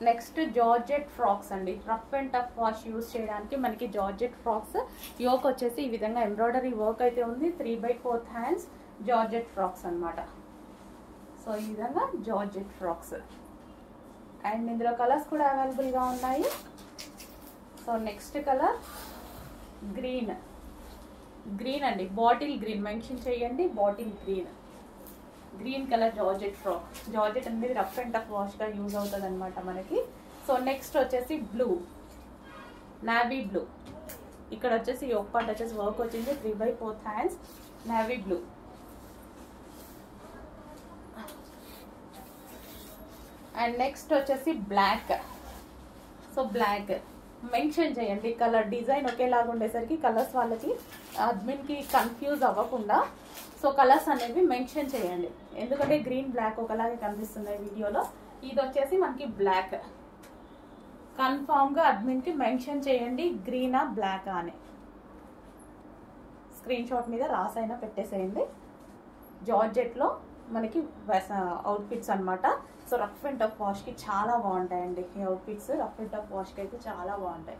Next georgette frocks అండి, rough and tough wash use చేయడానికి మనకి జార్జెట్ ఫ్రాక్స్. యోక్ వచ్చేసి ఈ విధంగా ఎంబ్రాయిడరీ వర్క్ అయితే ఉంది, 3/4 హ్యాండ్స్ జార్జెట్ ఫ్రాక్స్ అన్నమాట. సో ఈ విధంగా జార్జెట్ ఫ్రాక్స్, అండ్ ఇందులో కలర్స్ కూడా అవైలబుల్గా ఉన్నాయి. సో నెక్స్ట్ కలర్ గ్రీన్ అండి, బాటిల్ గ్రీన్ మెన్షన్ చేయండి, bottle green colour georgette frock. Georgette అనేది రఫ్ అండ్ టఫ్ వాష్గా యూజ్ అవుతుంది అనమాట మనకి. సో నెక్స్ట్ వచ్చేసి బ్లూ, నావీ బ్లూ. ఇక్కడ వచ్చేసి యోక్ పార్ట్ వచ్చేసి వర్క్ వచ్చింది, 3/4 hands navy blue. And next వచ్చేసి బ్లాక్. సో బ్లాక్ మెన్షన్ చేయండి, కలర్ డిజైన్ ఒకేలాగా ఉండేసరికి కలర్స్ వాళ్ళకి అడ్మిన్కి కన్ఫ్యూజ్ అవ్వకుండా సో కలర్స్ అనేవి మెన్షన్ చేయండి, ఎందుకంటే గ్రీన్ బ్లాక్ ఒకలాగే కనిపిస్తున్నాయి వీడియోలో. ఇది వచ్చేసి మనకి బ్లాక్. కన్ఫామ్గా అడ్మిన్కి మెన్షన్ చేయండి గ్రీనా బ్లాకా అని, స్క్రీన్ షాట్ మీద రాసైనా పెట్టేసేయండి. జార్జెట్లో మనకి అవుట్ఫిట్స్ అనమాట. సో రఫ్ అండ్ టఫ్ వాష్కి చాలా బాగుంటాయండి ఈ అవుట్ఫిట్స్, రఫ్ అండ్ టఫ్ వాష్కి అయితే చాలా బాగుంటాయి.